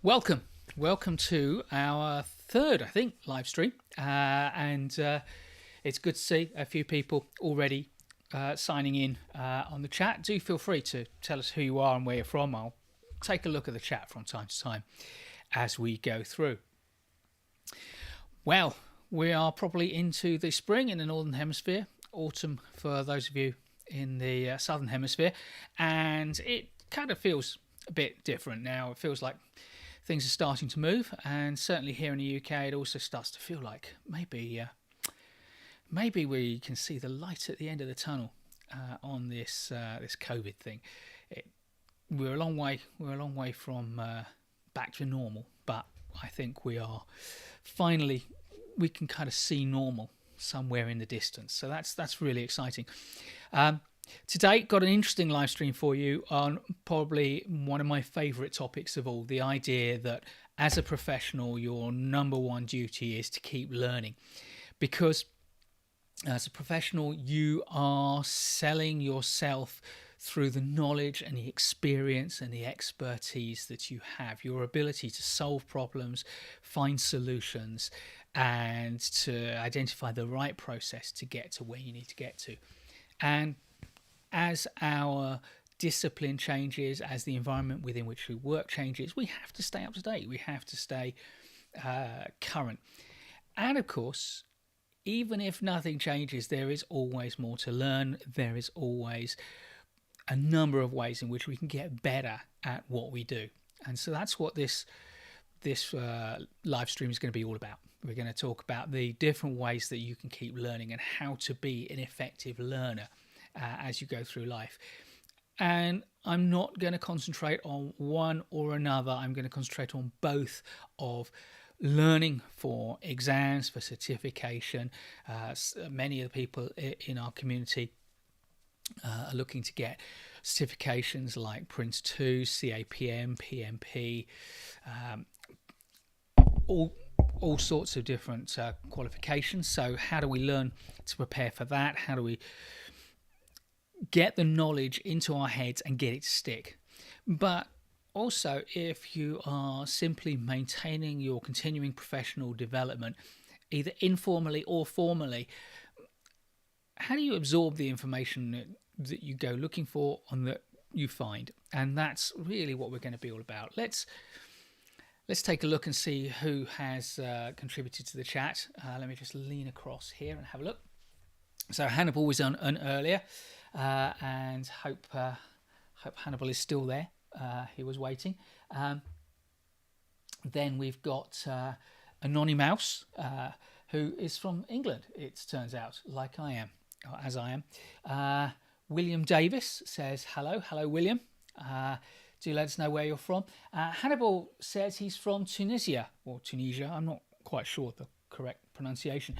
Welcome to our third, I think, live stream, and it's good to see a few people already signing in on the chat. Do feel free to tell us who you are and where you're from. I'll take a look at the chat from time to time as we go through. Well, we are probably into the spring in the Northern Hemisphere, autumn for those of you in the Southern Hemisphere, and it kind of feels a bit different now. It feels like things are starting to move, and certainly here in the UK it also starts to feel like maybe we can see the light at the end of the tunnel on this COVID thing. We're a long way from back to normal, but I think we can kind of see normal somewhere in the distance, so that's really exciting. Today, got an interesting live stream for you on probably one of my favourite topics of all, the idea that as a professional, your number one duty is to keep learning. Because as a professional, you are selling yourself through the knowledge and the experience and the expertise that you have, your ability to solve problems, find solutions, and to identify the right process to get to where you need to get to. And as our discipline changes, as the environment within which we work changes, we have to stay up to date. We have to stay current. And of course, even if nothing changes, there is always more to learn. There is always a number of ways in which we can get better at what we do. And so that's what this live stream is going to be all about. We're going to talk about the different ways that you can keep learning and how to be an effective learner as you go through life. And I'm not going to concentrate on one or another. I'm going to concentrate on both of learning for exams, for certification. Many of the people in our community are looking to get certifications like Prince 2, CAPM, PMP, all sorts of different qualifications. So how do we learn to prepare for that? How do we get the knowledge into our heads and get it to stick? But also, if you are simply maintaining your continuing professional development, either informally or formally, how do you absorb the information that you go looking for and that you find? And that's really what we're going to be all about. Let's take a look and see who has contributed to the chat. Let me just lean across here and have a look. So Hannibal was on earlier, and hope Hannibal is still there. He was waiting. Then we've got Anonymouse, who is from England, it turns out, like I am, or as I am. William Davis says, hello, William. Do let us know where you're from. Hannibal says he's from Tunisia, or Tunisia, I'm not quite sure the correct pronunciation,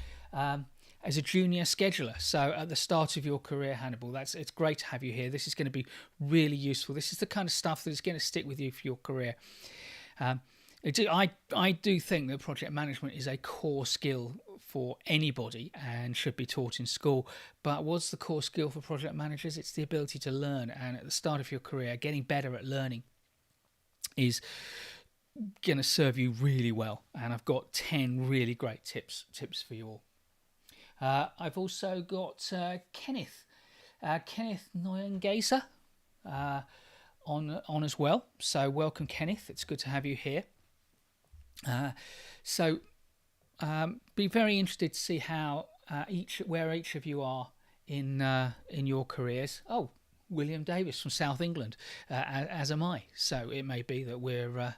as a junior scheduler. So at the start of your career, Hannibal, it's great to have you here. This is going to be really useful. This is the kind of stuff that is going to stick with you for your career. I do think that project management is a core skill for anybody and should be taught in school. But what's the core skill for project managers? It's the ability to learn. And at the start of your career, getting better at learning is going to serve you really well. And I've got 10 really great tips for you all. I've also got Kenneth Neuengaser on as well. So welcome, Kenneth. It's good to have you here. Be very interested to see how where each of you are in your careers. Oh, William Davis from South England, as am I. So it may be that we're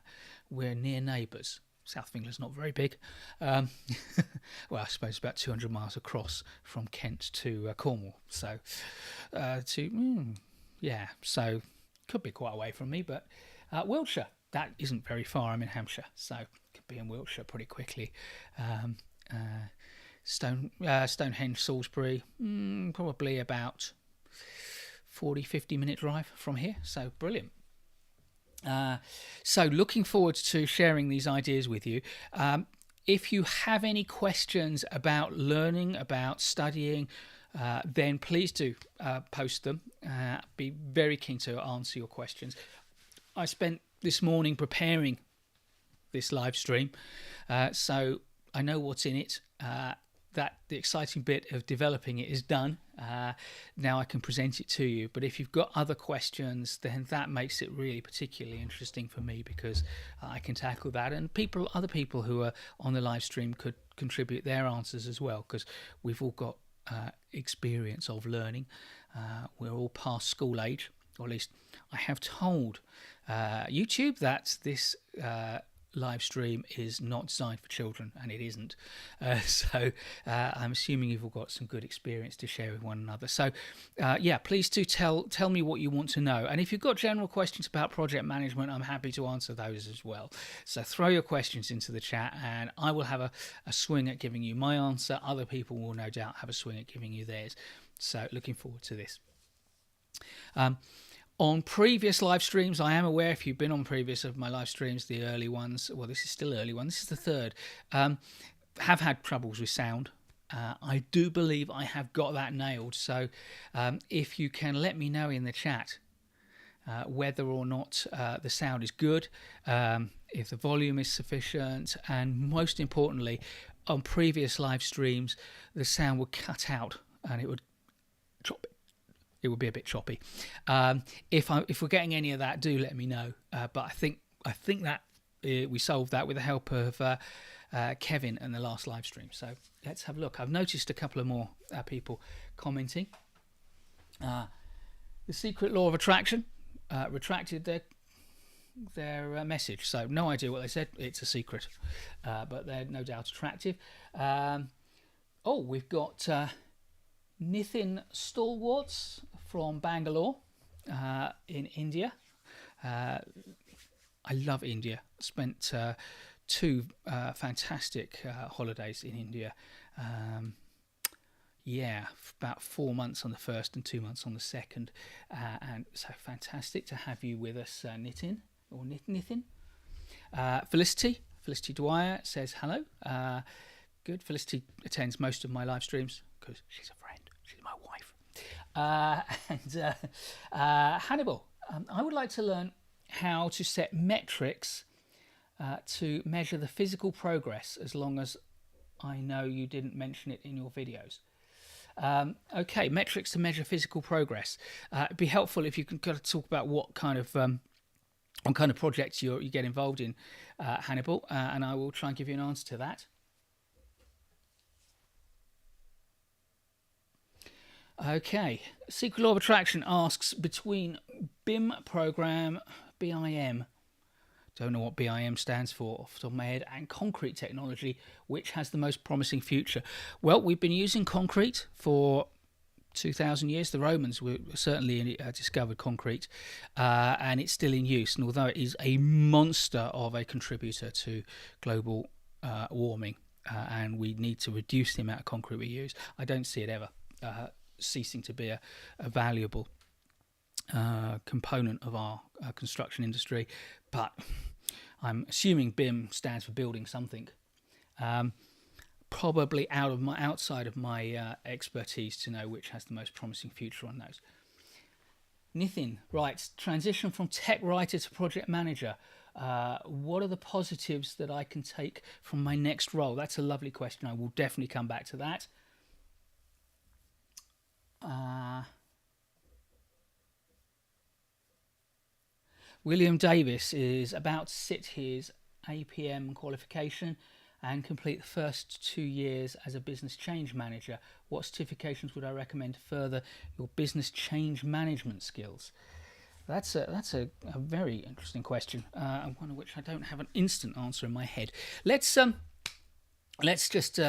near neighbours. South of England's not very big. Well, I suppose about 200 miles across from Kent to Cornwall. So, so could be quite away from me. But Wiltshire, that isn't very far. I'm in Hampshire, so could be in Wiltshire pretty quickly. Stonehenge, Salisbury, probably about 40-50 minute drive from here. So brilliant. So looking forward to sharing these ideas with you. If you have any questions about learning, about studying, then please do post them. Be very keen to answer your questions. I spent this morning preparing this live stream, so I know what's in it. That the exciting bit of developing it is done. Now I can present it to you. But if you've got other questions, then that makes it really particularly interesting for me, because I can tackle that, and other people who are on the live stream could contribute their answers as well, because we've all got experience of learning. We're all past school age, or at least I have told YouTube that this live stream is not designed for children, and it isn't. So I'm assuming you've all got some good experience to share with one another. So yeah, please do tell me what you want to know, and if you've got general questions about project management, I'm happy to answer those as well. So throw your questions into the chat, and I will have a swing at giving you my answer. Other people will no doubt have a swing at giving you theirs. So looking forward to this. On previous live streams, I am aware, if you've been on previous of my live streams, the early ones, well, this is still early one, this is the third, have had troubles with sound. I do believe I have got that nailed. So if you can let me know in the chat whether or not the sound is good, if the volume is sufficient, and most importantly, on previous live streams, the sound would cut out and it would drop it. It would be a bit choppy. If we're getting any of that, do let me know. But I think that we solved that with the help of Kevin in the last live stream. So let's have a look. I've noticed a couple of more people commenting. The Secret Law of Attraction retracted their message. So no idea what they said. It's a secret, but they're no doubt attractive. We've got Nitin Stalwarts from Bangalore in India. I love India. Spent 2 fantastic holidays in India. About 4 months on the first and 2 months on the second. And so fantastic to have you with us, Nitin, or Nitin. Felicity Dwyer says hello. Good. Felicity attends most of my live streams because she's a friend. She's my wife. Hannibal, I would like to learn how to set metrics to measure the physical progress, as long as I know you didn't mention it in your videos. Okay, metrics to measure physical progress. It'd be helpful if you can kind of talk about what kind of projects you get involved in, Hannibal, and I will try and give you an answer to that. Okay, Secret Law of Attraction asks, between BIM program, BIM, don't know what BIM stands for off the top of my head, and concrete technology, which has the most promising future? Well, we've been using concrete for 2,000 years. The Romans were certainly discovered concrete, and it's still in use. And although it is a monster of a contributor to global warming, and we need to reduce the amount of concrete we use, I don't see it ever ceasing to be a valuable component of our construction industry. But I'm assuming BIM stands for building something. Probably outside of my expertise to know which has the most promising future on those. Nithin writes, transition from tech writer to project manager. What are the positives that I can take from my next role? That's a lovely question. I will definitely come back to that. William Davis is about to sit his APM qualification and complete the first 2 years as a business change manager. What certifications would I recommend to further your business change management skills? That's a very interesting question, and one of which I don't have an instant answer in my head. Let's just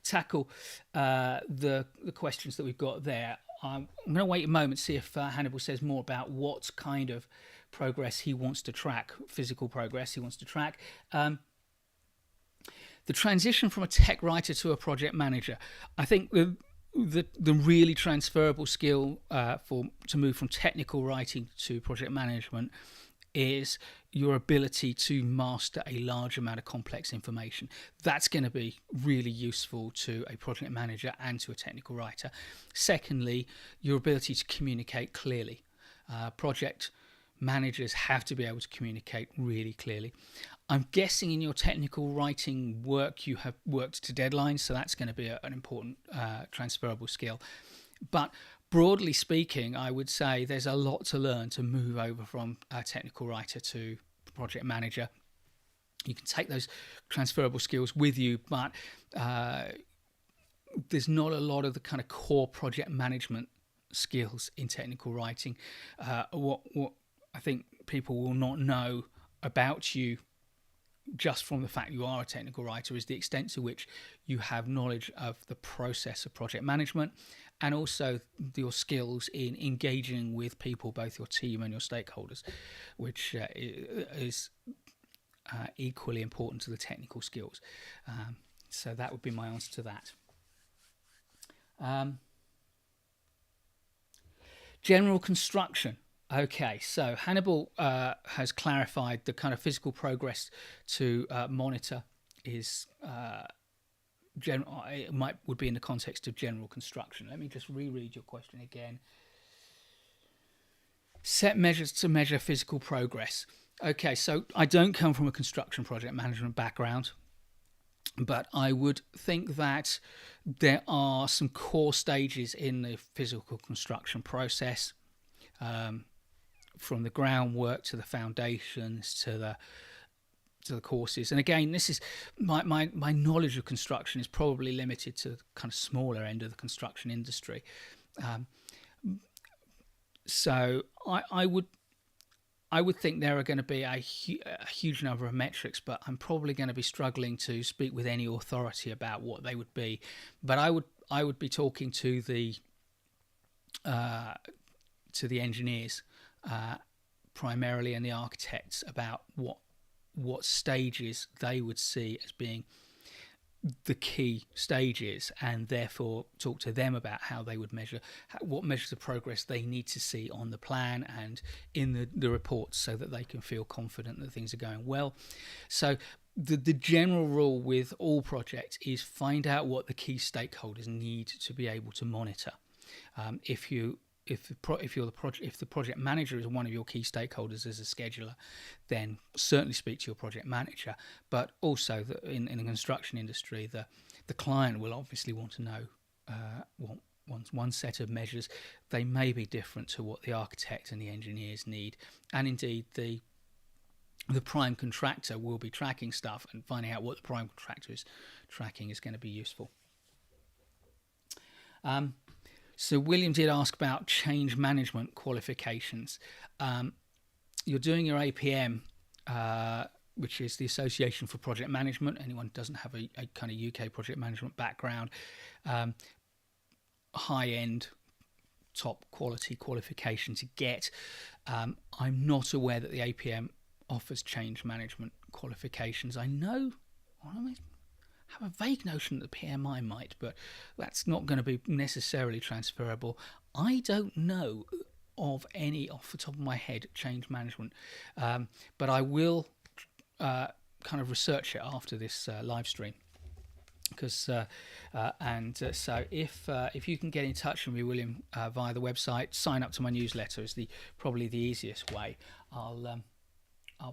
tackle the questions that we've got there. I'm going to wait a moment to see if Hannibal says more about what kind of progress he wants to track, physical progress he wants to track. The transition from a tech writer to a project manager, I think the really transferable skill to move from technical writing to project management is your ability to master a large amount of complex information. That's going to be really useful to a project manager and to a technical writer. Secondly, your ability to communicate clearly. Project managers have to be able to communicate really clearly. I'm guessing in your technical writing work you have worked to deadlines, so that's going to be an important transferable skill. But broadly speaking, I would say there's a lot to learn to move over from a technical writer to project manager. You can take those transferable skills with you, but there's not a lot of the kind of core project management skills in technical writing. What I think people will not know about you just from the fact you are a technical writer is the extent to which you have knowledge of the process of project management, and also your skills in engaging with people, both your team and your stakeholders, which is equally important to the technical skills. So that would be my answer to that. General construction. Okay, so Hannibal has clarified the kind of physical progress to monitor is would be in the context of general construction. Let me just reread your question again. Set measures to measure physical progress. Okay, so I don't come from a construction project management background, but I would think that there are some core stages in the physical construction process, from the groundwork to the foundations to the courses. And again, this is my knowledge of construction is probably limited to the kind of smaller end of the construction industry. So I would think there are going to be a huge number of metrics, but I'm probably going to be struggling to speak with any authority about what they would be. But I would be talking to the engineers primarily and the architects about what stages they would see as being the key stages, and therefore talk to them about how they would measure what measures of progress they need to see on the plan and in the reports, so that they can feel confident that things are going well. So the general rule with all projects is find out what the key stakeholders need to be able to monitor. If the project manager is one of your key stakeholders as a scheduler, then certainly speak to your project manager. But also in the construction industry, the client will obviously want to know one set of measures. They may be different to what the architect and the engineers need, and indeed the prime contractor will be tracking stuff, and finding out what the prime contractor is tracking is going to be useful. So William did ask about change management qualifications. You're doing your APM, which is the Association for Project Management. Anyone who doesn't have a kind of UK project management background, high-end, top quality qualification to get. I'm not aware that the APM offers change management qualifications. I know, have a vague notion that the PMI might, but that's not going to be necessarily transferable. I don't know of any off the top of my head change management, but I will kind of research it after this live stream. Because so if you can get in touch with me, William, via the website, sign up to my newsletter is probably the easiest way. I'll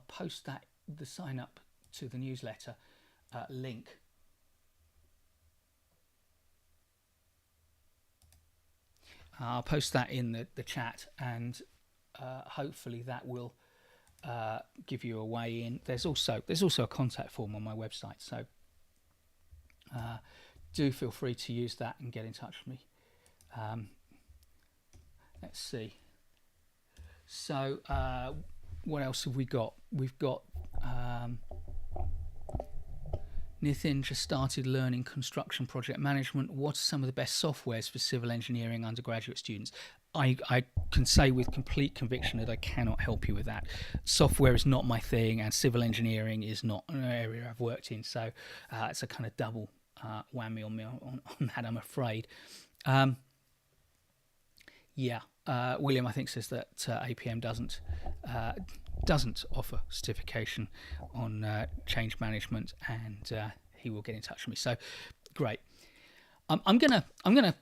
post the sign up to the newsletter link. I'll post that in the chat, and hopefully that will give you a way in. There's also a contact form on my website, so do feel free to use that and get in touch with me. Let's see. So what else have we got? We've got Nithin just started learning construction project management. What are some of the best softwares for civil engineering undergraduate students? I can say with complete conviction that I cannot help you with that. Software is not my thing, and civil engineering is not an area I've worked in, so it's a kind of double whammy on me on that, I'm afraid. William, I think, says that APM doesn't offer certification on change management, and he will get in touch with me. So great. I'm gonna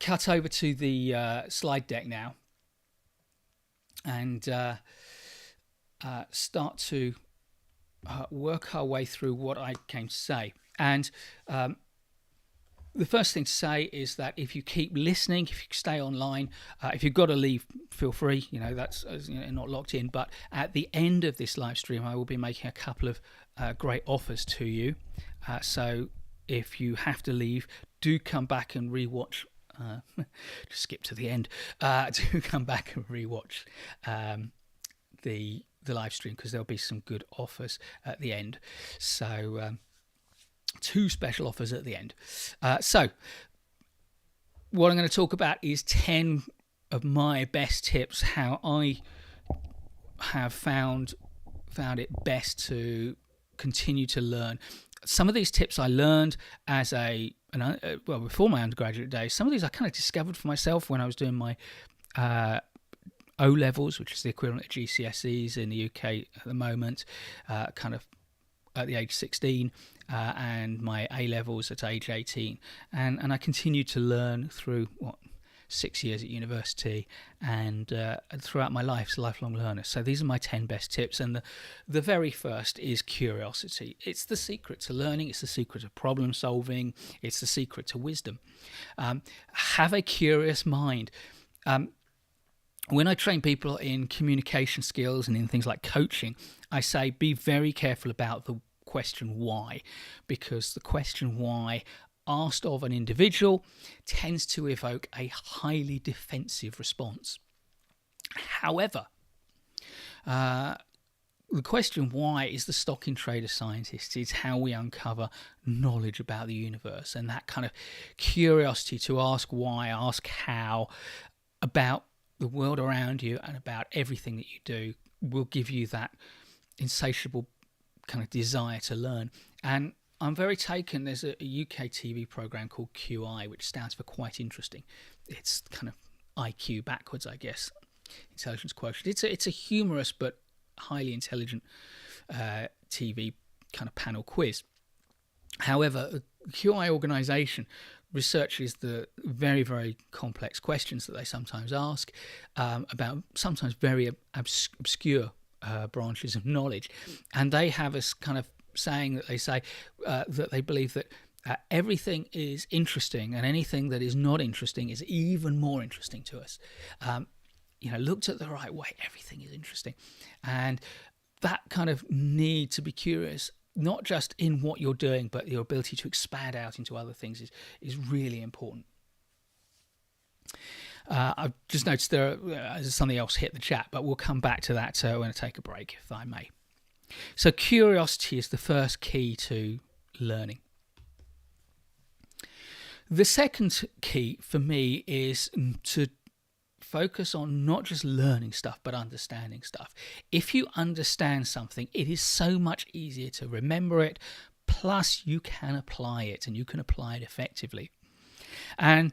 cut over to the slide deck now and start to work our way through what I came to say. And the first thing to say is that if you keep listening, if you stay online, if you've got to leave, feel free. That's not locked in. But at the end of this live stream, I will be making a couple of great offers to you. So if you have to leave, do come back and rewatch. Just skip to the end. Do come back and rewatch the live stream, because there'll be some good offers at the end. So 2 special offers at the end. So what I'm going to talk about is 10 of my best tips, how I have found it best to continue to learn. Some of these tips I learned as before my undergraduate days. Some of these I kind of discovered for myself when I was doing my O levels, which is the equivalent of GCSEs in the UK at the moment, kind of at the age 16, and my A levels at age 18, and I continued to learn through 6 years at university and throughout my life as a lifelong learner. So these are my 10 best tips, and the very first is curiosity. It's the secret to learning. It's the secret of problem solving. It's the secret to wisdom. Have a curious mind. When I train people in communication skills and in things like coaching, I say be very careful about the question why, because the question why asked of an individual tends to evoke a highly defensive response. However, the question why is the stock in trade of scientists. It's how we uncover knowledge about the universe, and that kind of curiosity to ask why, ask how, about the world around you and about everything that you do will give you that insatiable kind of desire to learn. And I'm very taken. There's a UK TV program called QI, which stands for quite interesting. It's kind of IQ backwards, I guess, intelligence quotient. It's a humorous but highly intelligent TV kind of panel quiz. However, the QI organisation researches the very, very complex questions that they sometimes ask about sometimes very obscure branches of knowledge, and they have a kind of saying that they say that they believe that everything is interesting, and anything that is not interesting is even more interesting to us. Looked at the right way, everything is interesting, and that kind of need to be curious, not just in what you're doing, but your ability to expand out into other things is really important. I've just noticed there's something else hit the chat, but we'll come back to that when I take a break, if I may. So curiosity is the first key to learning. The second key for me is to focus on not just learning stuff, but understanding stuff. If you understand something, it is so much easier to remember it, plus you can apply it, and you can apply it effectively. And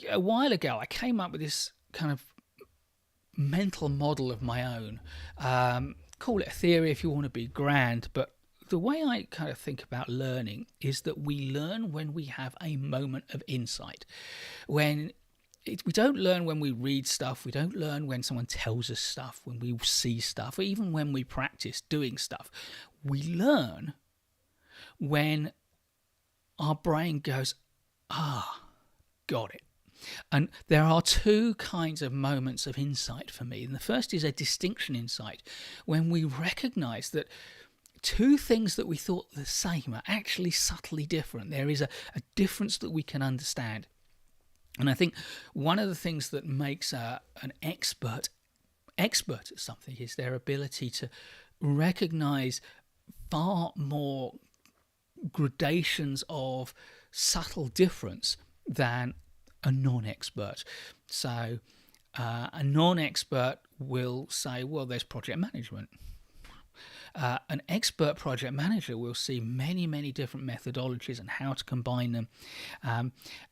a while ago, I came up with this kind of mental model of my own. Call it a theory if you want to be grand, but the way I kind of think about learning is that we learn when we have a moment of insight. We don't learn when we read stuff, we don't learn when someone tells us stuff, when we see stuff, or even when we practice doing stuff. We learn when our brain goes, got it. And there are 2 kinds of moments of insight for me. And the first is a distinction insight, when we recognize that 2 things that we thought the same are actually subtly different. There is a difference that we can understand. And I think one of the things that makes an expert at something is their ability to recognize far more gradations of subtle difference than a non-expert. So a non-expert will say, well, there's project management. An expert project manager will see many, many different methodologies and how to combine them.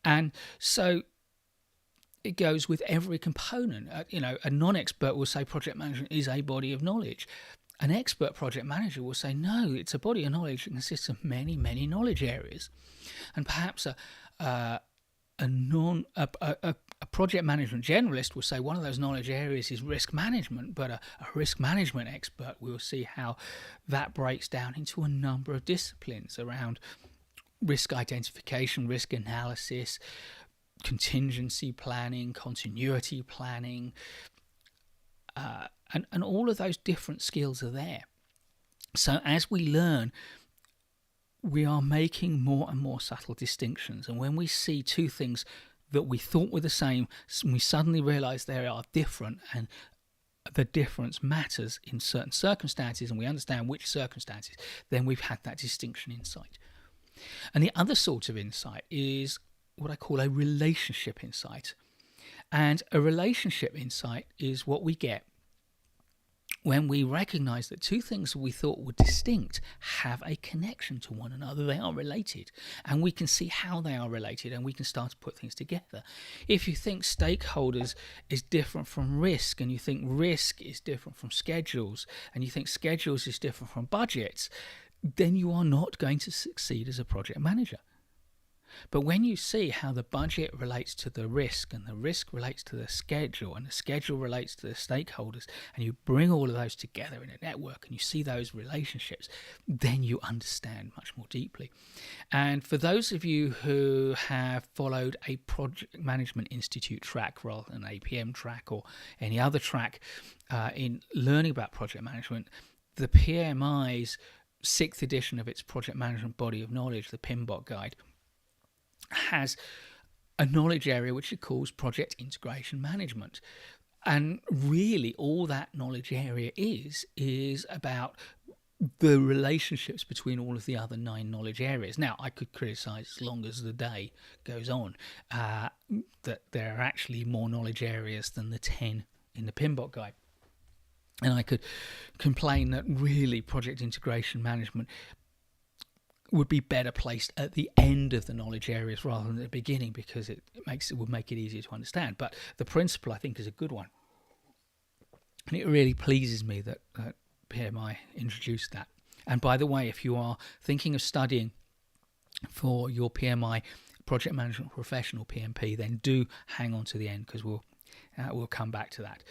And so it goes with every component. A non-expert will say project management is a body of knowledge. An expert project manager will say, no, it's a body of knowledge that consists of many, many knowledge areas. And perhaps a project management generalist will say one of those knowledge areas is risk management, but a risk management expert will see how that breaks down into a number of disciplines around risk identification, risk analysis, contingency planning, continuity planning, and all of those different skills are there. So as we learn, we are making more and more subtle distinctions. And when we see two things that we thought were the same, we suddenly realize they are different, and the difference matters in certain circumstances, and we understand which circumstances, then we've had that distinction insight. And the other sort of insight is what I call a relationship insight. And a relationship insight is what we get when we recognize that two things we thought were distinct have a connection to one another. They are related, and we can see how they are related, and we can start to put things together. If you think stakeholders is different from risk, and you think risk is different from schedules, and you think schedules is different from budgets, then you are not going to succeed as a project manager. But when you see how the budget relates to the risk, and the risk relates to the schedule, and the schedule relates to the stakeholders, and you bring all of those together in a network, and you see those relationships, then you understand much more deeply. And for those of you who have followed a Project Management Institute track rather than an APM track or any other track in learning about project management, the PMI's 6th edition of its Project Management Body of Knowledge, the PMBOK Guide, has a knowledge area which it calls project integration management. And really all that knowledge area is about the relationships between all of the other 9 knowledge areas. Now, I could criticize as long as the day goes on that there are actually more knowledge areas than the 10 in the PMBOK Guide. And I could complain that really project integration management would be better placed at the end of the knowledge areas rather than at the beginning, because it would make it easier to understand. But the principle, I think, is a good one. And it really pleases me that PMI introduced that. And by the way, if you are thinking of studying for your PMI Project Management Professional PMP, then do hang on to the end, because we'll come back to that.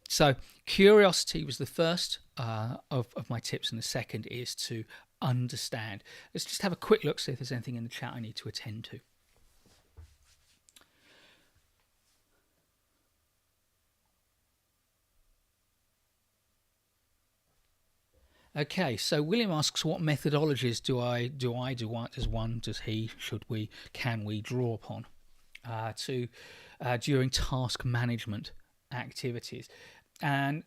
So curiosity was the first of my tips, and the second is to understand. Let's just have a quick look, see if there's anything in the chat I need to attend to. Okay, so William asks, what methodologies does he, should we, can we draw upon during task management activities? And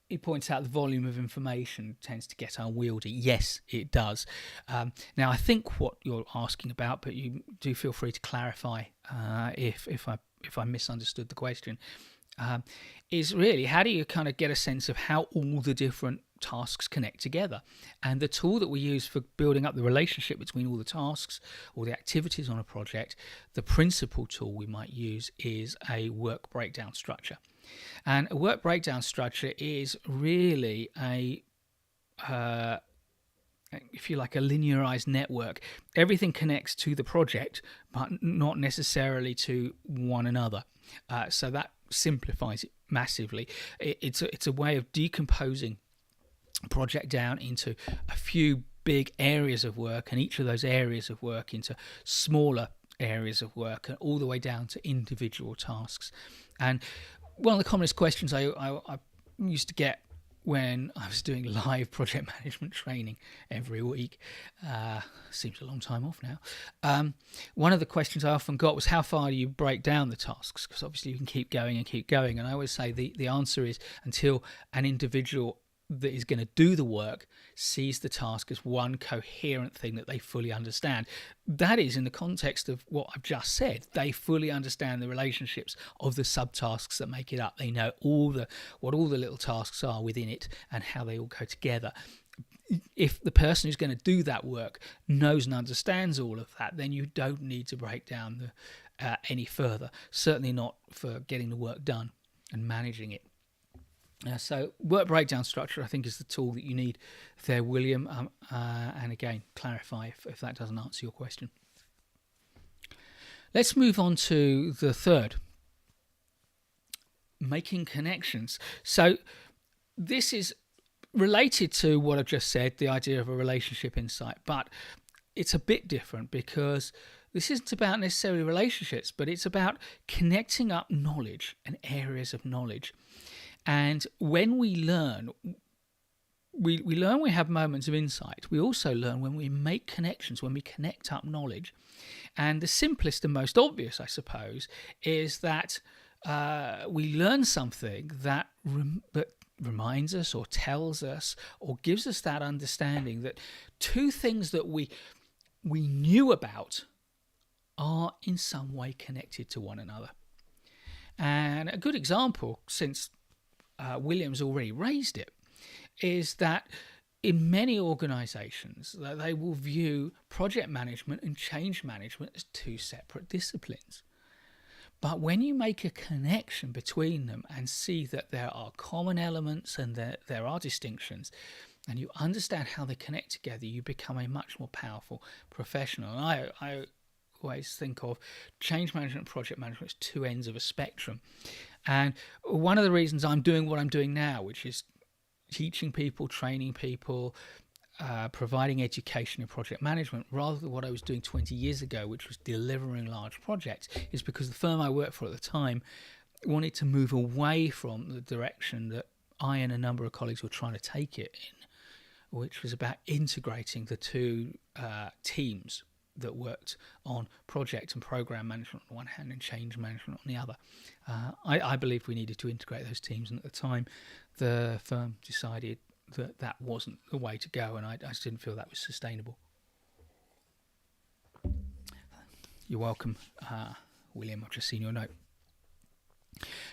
he points out the volume of information tends to get unwieldy. Yes, it does. Now, I think what you're asking about, but you do feel free to clarify if I misunderstood the question, is really how do you kind of get a sense of how all the different tasks connect together? And the tool that we use for building up the relationship between all the tasks or the activities on a project, the principal tool we might use is a work breakdown structure. And a work breakdown structure is really if you like, a linearized network. Everything connects to the project, but not necessarily to one another. So that simplifies it massively. It's a way of decomposing a project down into a few big areas of work, and each of those areas of work into smaller areas of work, and all the way down to individual tasks. And one of the commonest questions I used to get when I was doing live project management training every week, seems a long time off now, one of the questions I often got was, how far do you break down the tasks? Because obviously you can keep going and keep going. And I always say the answer is until an individual that is going to do the work sees the task as one coherent thing that they fully understand. That is in the context of what I've just said. They fully understand the relationships of the subtasks that make it up. They know what all the little tasks are within it and how they all go together. If the person who's going to do that work knows and understands all of that, then you don't need to break down any further. Certainly not for getting the work done and managing it. So work breakdown structure, I think, is the tool that you need there, William. And again, clarify if that doesn't answer your question. Let's move on to the third, making connections. So this is related to what I've just said, the idea of a relationship insight, but it's a bit different because this isn't about necessarily relationships, but it's about connecting up knowledge and areas of knowledge. And when we learn, we learn, we have moments of insight. We also learn when we make connections, when we connect up knowledge. And the simplest and most obvious, I suppose, is that we learn something that reminds us or tells us or gives us that understanding that two things that we knew about are in some way connected to one another. And a good example, since William's already raised it, is that in many organizations they will view project management and change management as two separate disciplines. But when you make a connection between them and see that there are common elements and there are distinctions, and you understand how they connect together, you become a much more powerful professional. And I always think of change management and project management as two ends of a spectrum. And one of the reasons I'm doing what I'm doing now, which is teaching people, training people, providing education in project management, rather than what I was doing 20 years ago, which was delivering large projects, is because the firm I worked for at the time wanted to move away from the direction that I and a number of colleagues were trying to take it in, which was about integrating the two teams that worked on project and program management on one hand and change management on the other. I believed we needed to integrate those teams, and at the time the firm decided that wasn't the way to go, and I just didn't feel that was sustainable. You're welcome, William. I've just seen your note.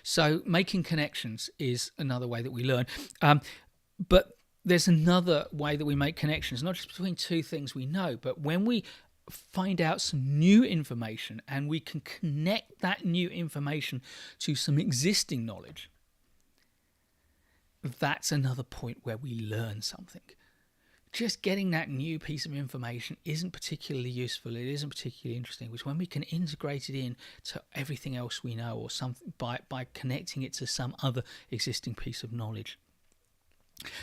So making connections is another way that we learn. But there's another way that we make connections, not just between two things we know, but when we find out some new information and we can connect that new information to some existing knowledge. That's another point where we learn something. Just getting that new piece of information isn't particularly useful. It isn't particularly interesting. Which when we can integrate it in to everything else we know, or something by connecting it to some other existing piece of knowledge.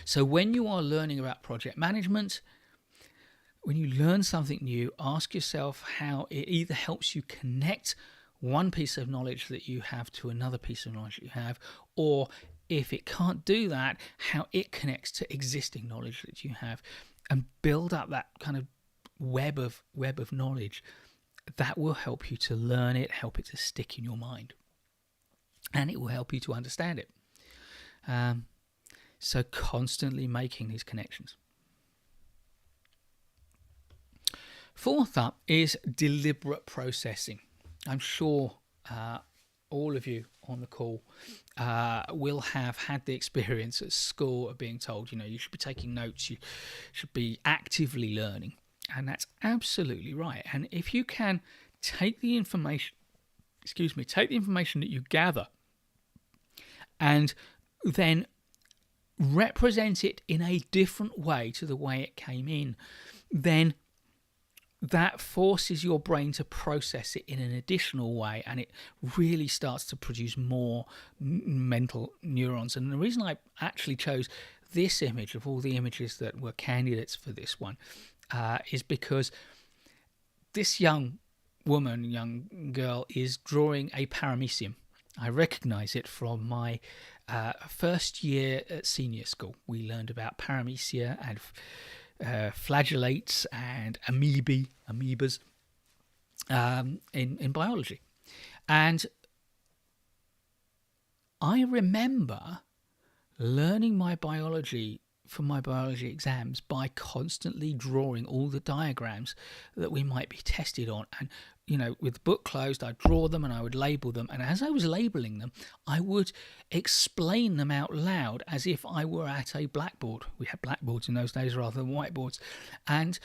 So when you are learning about project management, when you learn something new, ask yourself how it either helps you connect one piece of knowledge that you have to another piece of knowledge that you have, or if it can't do that, how it connects to existing knowledge that you have, and build up that kind of web of knowledge that will help you to learn it, help it to stick in your mind, and it will help you to understand it. So constantly making these connections. Fourth up is deliberate processing. I'm sure all of you on the call will have had the experience at school of being told, you should be taking notes, you should be actively learning. And that's absolutely right. And if you can take the information that you gather and then represent it in a different way to the way it came in, then that forces your brain to process it in an additional way, and it really starts to produce more mental neurons. And the reason I actually chose this image of all the images that were candidates for this one is because this young girl is drawing a paramecium. I recognize it from my first year at senior school. We learned about paramecia and flagellates and amoebas in biology. And I remember learning my biology from my biology exams by constantly drawing all the diagrams that we might be tested on. And with the book closed, I'd draw them and I would label them. And as I was labeling them, I would explain them out loud as if I were at a blackboard. We had blackboards in those days rather than whiteboards. And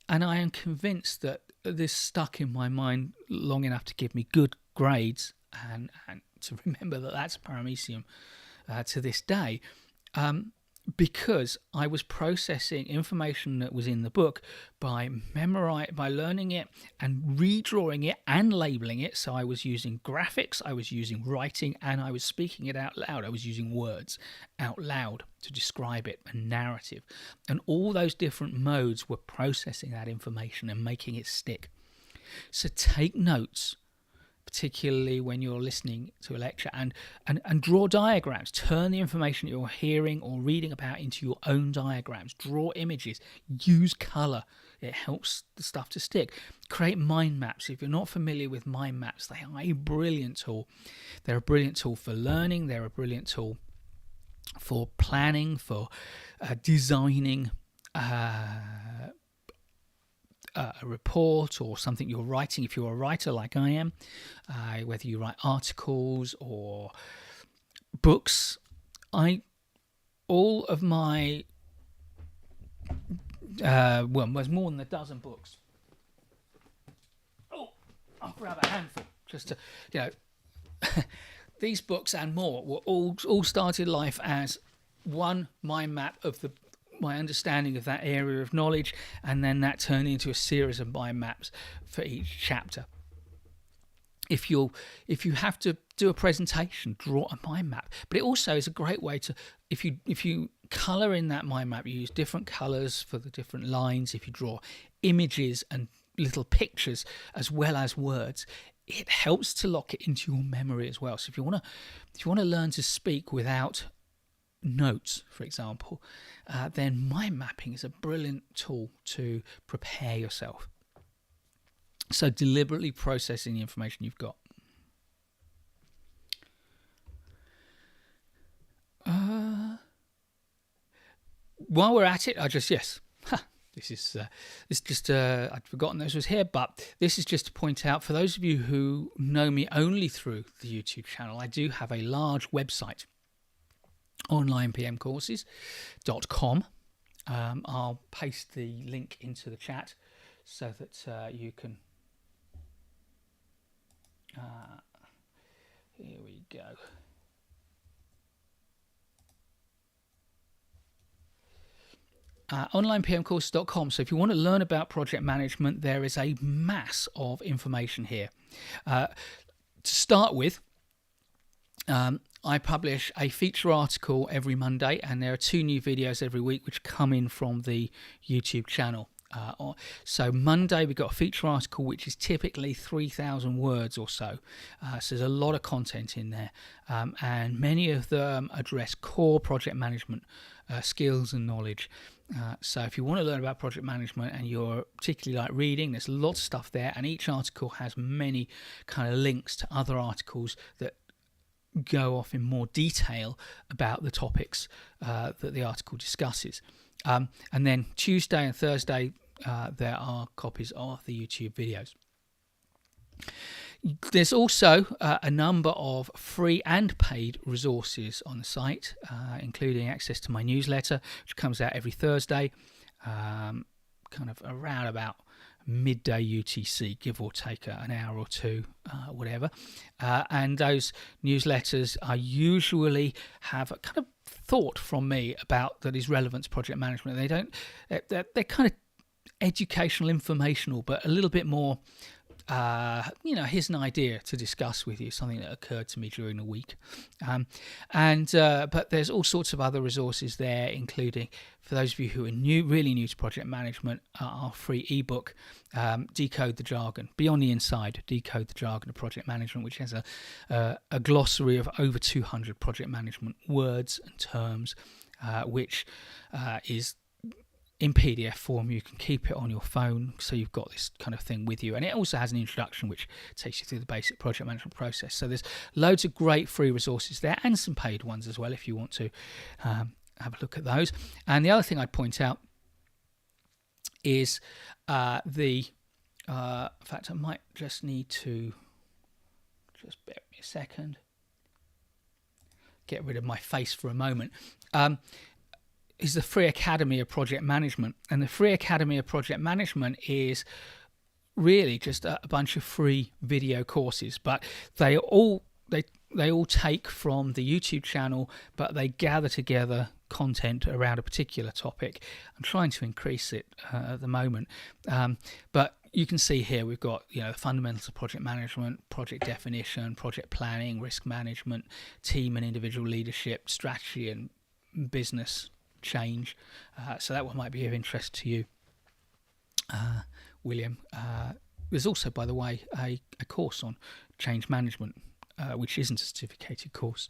I am convinced that this stuck in my mind long enough to give me good grades and to remember that that's paramecium to this day. because I was processing information that was in the book by learning it and redrawing it and labeling it. So I was using graphics, I was using writing, and I was speaking it out loud. I was using words out loud to describe it, a narrative. And all those different modes were processing that information and making it stick. So take notes, particularly when you're listening to a lecture, and draw diagrams. Turn the information you're hearing or reading about into your own diagrams. Draw images. Use colour. It helps the stuff to stick. Create mind maps. If you're not familiar with mind maps, they are a brilliant tool. They're a brilliant tool for learning. They're a brilliant tool for planning, for designing a report or something you're writing. If you're a writer like I am, whether you write articles or books, all of my there's more than a dozen books. Oh, I'll grab a handful just to, these books and more were all started life as one mind map of my understanding of that area of knowledge, and then that turned into a series of mind maps for each chapter. If you have to do a presentation, draw a mind map. But it also is a great way to, if you colour in that mind map, you use different colours for the different lines. If you draw images and little pictures as well as words, it helps to lock it into your memory as well. So if you want to learn to speak without notes, for example, then mind mapping is a brilliant tool to prepare yourself. So deliberately processing the information you've got. While we're at it, this is just I'd forgotten this was here, but this is just to point out for those of you who know me only through the YouTube channel, I do have a large website, onlinepmcourses.com. I'll paste the link into the chat so that you can. Here we go. Onlinepmcourses.com. So if you want to learn about project management, there is a mass of information here. To start with, I publish a feature article every Monday, and there are 2 new videos every week which come in from the YouTube channel. So Monday we've got a feature article which is typically 3,000 words or so. So there's a lot of content in there, and many of them address core project management skills and knowledge. So if you want to learn about project management and you're particularly like reading, there's lots of stuff there, and each article has many kind of links to other articles that go off in more detail about the topics that the article discusses. And then Tuesday and Thursday there are copies of the YouTube videos. There's also a number of free and paid resources on the site, including access to my newsletter, which comes out every Thursday, kind of around about midday UTC, give or take an hour or two, whatever. And those newsletters are usually have a kind of thought from me about that is relevant to project management. They're kind of educational, informational, but a little bit more, here's an idea to discuss with you, something that occurred to me during the week. But there's all sorts of other resources there, including, for those of you who are really new to project management, our free ebook, Decode the Jargon, Beyond the Inside, Decode the Jargon of Project Management, which has a glossary of over 200 project management words and terms, which is in PDF form. You can keep it on your phone, so you've got this kind of thing with you. And it also has an introduction which takes you through the basic project management process. So there's loads of great free resources there, and some paid ones as well if you want to have a look at those. And the other thing I'd point out is in fact, I might just need to just bear with me a second, get rid of my face for a moment. Is the Free Academy of Project Management. And the Free Academy of Project Management is really just a bunch of free video courses, but they they all take from the YouTube channel, but they gather together content around a particular topic. I'm trying to increase it at the moment, but you can see here we've got the fundamentals of project management, project definition, project planning, risk management, team and individual leadership, strategy and business change. So that one might be of interest to you, William. There's also, by the way, a course on change management, which isn't a certificated course,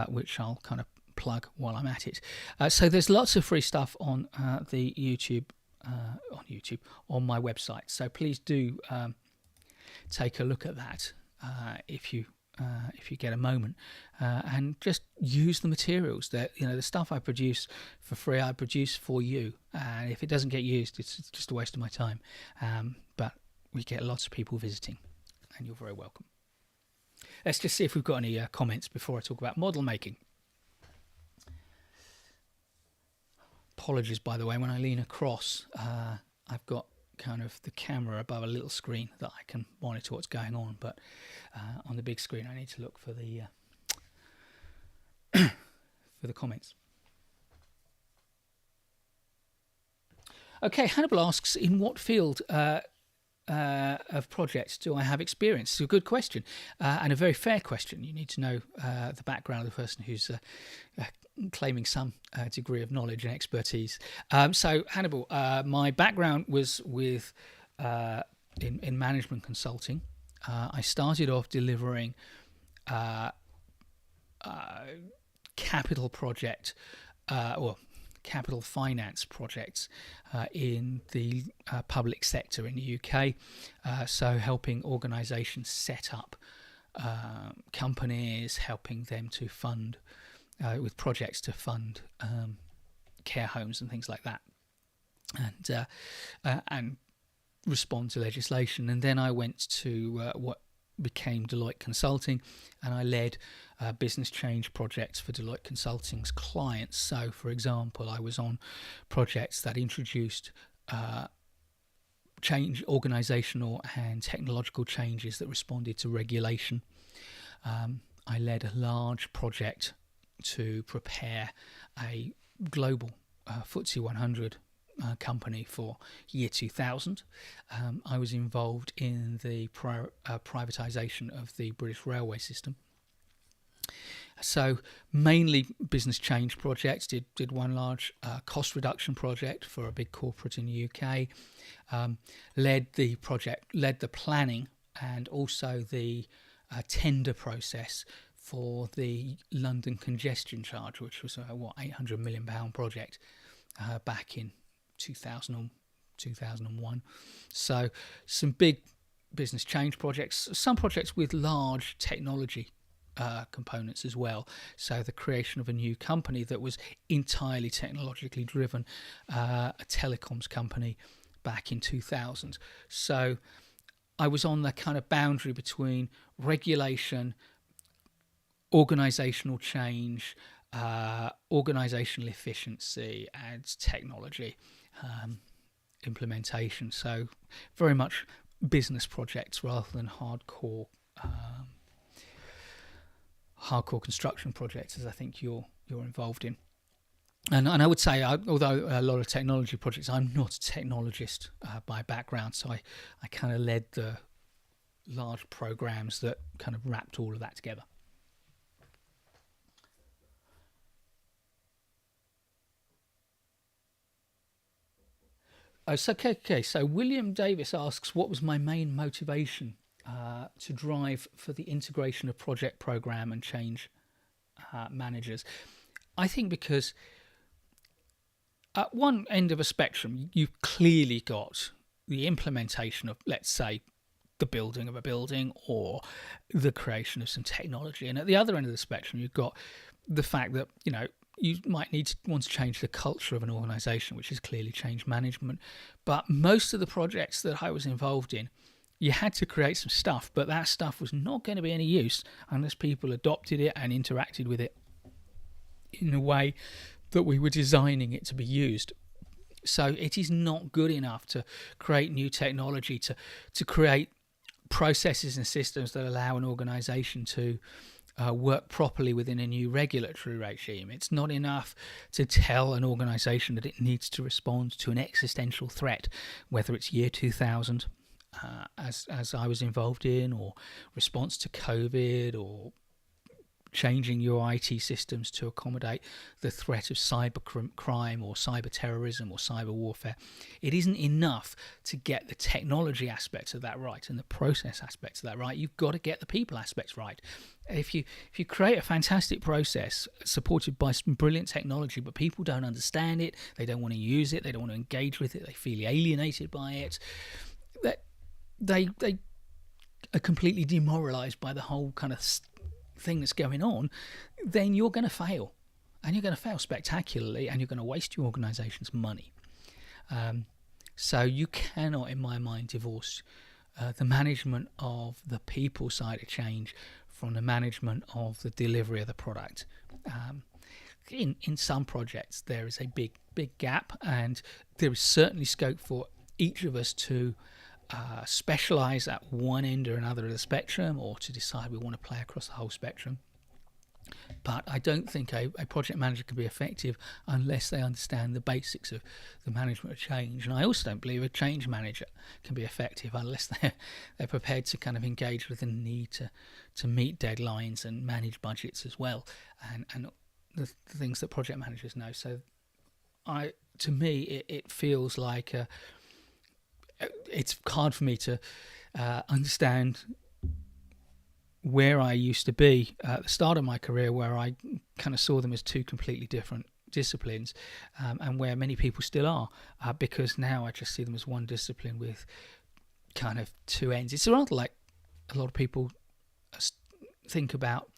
which I'll kind of plug while I'm at it. So there's lots of free stuff on the YouTube, on my website. So please do take a look at that if you get a moment, and just use the materials that the stuff I produce for free. I produce for you, and if it doesn't get used, it's just a waste of my time. But we get lots of people visiting, and you're very welcome. Let's just see if we've got any comments before I talk about model making. Apologies, by the way, when I lean across, I've got kind of the camera above a little screen that I can monitor what's going on, but on the big screen I need to look for the for the comments. Okay, Hannibal asks, in what field of projects do I have experience? It's a good question, and a very fair question. You need to know the background of the person who's claiming some degree of knowledge and expertise. So Hannibal, my background was with in management consulting. I started off delivering capital project or capital finance projects in the public sector in the UK, so helping organisations set up companies, helping them to fund with projects to fund care homes and things like that, and respond to legislation. And then I went to what became Deloitte Consulting, and I led business change projects for Deloitte Consulting's clients. So, for example, I was on projects that introduced change, organisational and technological changes that responded to regulation. I led a large project to prepare a global FTSE 100 company for year 2000. I was involved in the privatisation of the British railway system. So mainly business change projects. Did one large cost reduction project for a big corporate in the UK. Led the planning and also the tender process for the London congestion charge, which was a £800 million project back in 2001. So some big business change projects, some projects with large technology components as well. So the creation of a new company that was entirely technologically driven, a telecoms company back in 2000. So I was on the kind of boundary between regulation, organisational change, organisational efficiency, and technology implementation. So very much business projects rather than hardcore construction projects, as I think you're involved in. And I would say, although a lot of technology projects, I'm not a technologist by background, so I kind of led the large programs that kind of wrapped all of that together. So William Davis asks, what was my main motivation to drive for the integration of project, program and change managers? I think because at one end of a spectrum, you've clearly got the implementation of, let's say, the building of a building or the creation of some technology. And at the other end of the spectrum, you've got the fact that, you might want to change the culture of an organisation, which is clearly change management. But most of the projects that I was involved in, you had to create some stuff, but that stuff was not going to be any use unless people adopted it and interacted with it in a way that we were designing it to be used. So it is not good enough to create new technology, to create processes and systems that allow an organisation to work properly within a new regulatory regime. It's not enough to tell an organisation that it needs to respond to an existential threat, whether it's year 2000, as I was involved in, or response to COVID, or changing your IT systems to accommodate the threat of cyber crime or cyber terrorism or cyber warfare. It isn't enough to get the technology aspects of that right and the process aspects of that right. You've got to get the people aspects right. If you create a fantastic process supported by some brilliant technology, but people don't understand it, they don't want to use it, they don't want to engage with it, they feel alienated by it, that they are completely demoralized by the whole kind of thing that's going on, then you're going to fail, and you're going to fail spectacularly, and you're going to waste your organization's money. So you cannot, in my mind, divorce the management of the people side of change from the management of the delivery of the product. In some projects there is a big gap, and there is certainly scope for each of us to specialize at one end or another of the spectrum, or to decide we want to play across the whole spectrum. But I don't think a project manager can be effective unless they understand the basics of the management of change. And I also don't believe a change manager can be effective unless they're prepared to kind of engage with the need to meet deadlines and manage budgets as well, and the things that project managers know. So to me it feels like it's hard for me to understand where I used to be at the start of my career, where I kind of saw them as two completely different disciplines, and where many people still are, because now I just see them as one discipline with kind of two ends. It's rather like a lot of people think about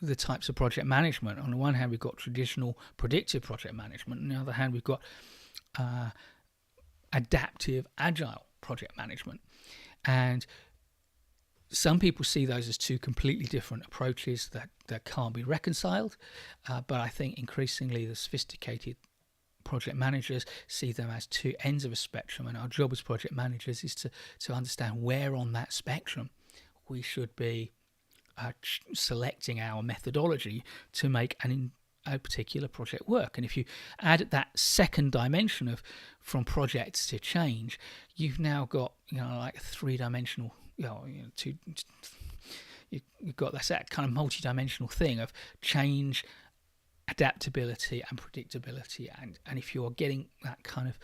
the types of project management. On the one hand, we've got traditional predictive project management, on the other hand, we've got adaptive agile project management. And some people see those as two completely different approaches that can't be reconciled, but I think increasingly the sophisticated project managers see them as two ends of a spectrum, and our job as project managers is to understand where on that spectrum we should be selecting our methodology to make a particular project work. And if you add that second dimension of from projects to change, you've now got like a three-dimensional, you've got that kind of multi-dimensional thing of change, adaptability and predictability. And if you're getting that kind of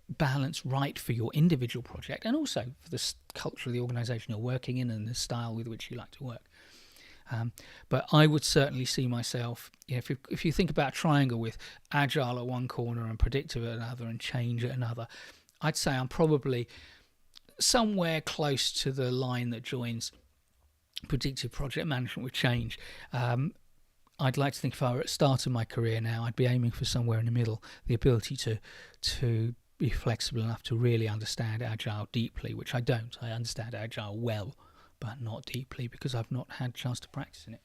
balance right for your individual project, and also for the culture of the organization you're working in and the style with which you like to work. But I would certainly see myself, if you think about a triangle with agile at one corner and predictive at another and change at another, I'd say I'm probably somewhere close to the line that joins predictive project management with change. I'd like to think if I were at the start of my career now, I'd be aiming for somewhere in the middle, the ability to be flexible enough to really understand agile deeply, which I don't. I understand agile well, but not deeply, because I've not had a chance to practice in it.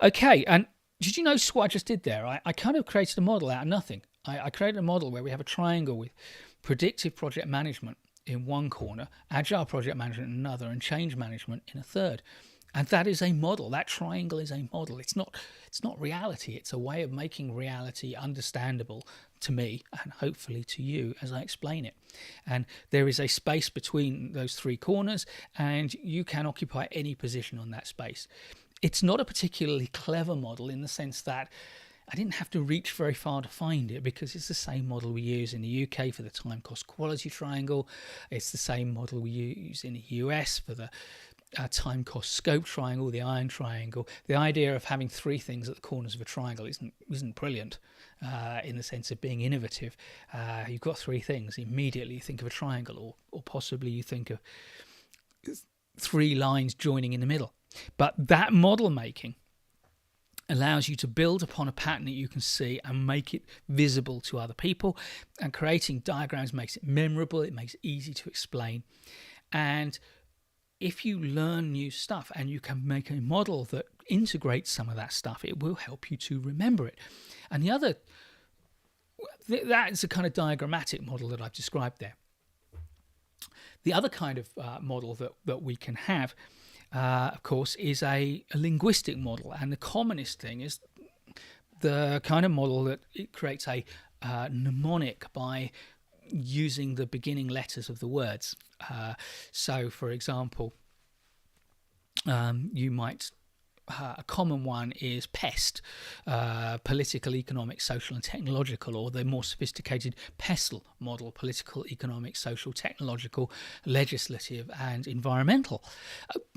Okay, and did you notice what I just did there? I kind of created a model out of nothing. I created a model where we have a triangle with predictive project management in one corner, agile project management in another, and change management in a third. And that is a model. That triangle is a model. It's not reality. It's a way of making reality understandable to me and hopefully to you as I explain it. And there is a space between those three corners, and you can occupy any position on that space. It's not a particularly clever model in the sense that I didn't have to reach very far to find it, because it's the same model we use in the UK for the time cost quality triangle. It's the same model we use in the US for the time cost scope triangle, the iron triangle. The idea of having three things at the corners of a triangle isn't brilliant in the sense of being innovative. You've got three things, immediately you think of a triangle, or possibly you think of three lines joining in the middle. But that model making allows you to build upon a pattern that you can see and make it visible to other people, and creating diagrams makes it memorable, it makes it easy to explain. And if you learn new stuff and you can make a model that integrates some of that stuff, it will help you to remember it. And the other, that is a kind of diagrammatic model that I've described there. The other kind of model that we can have of course, is a linguistic model, and the commonest thing is the kind of model that it creates a mnemonic by using the beginning letters of the words. So, for example, you might a common one is PEST, political, economic, social and technological, or the more sophisticated PESTLE model, political, economic, social, technological, legislative and environmental.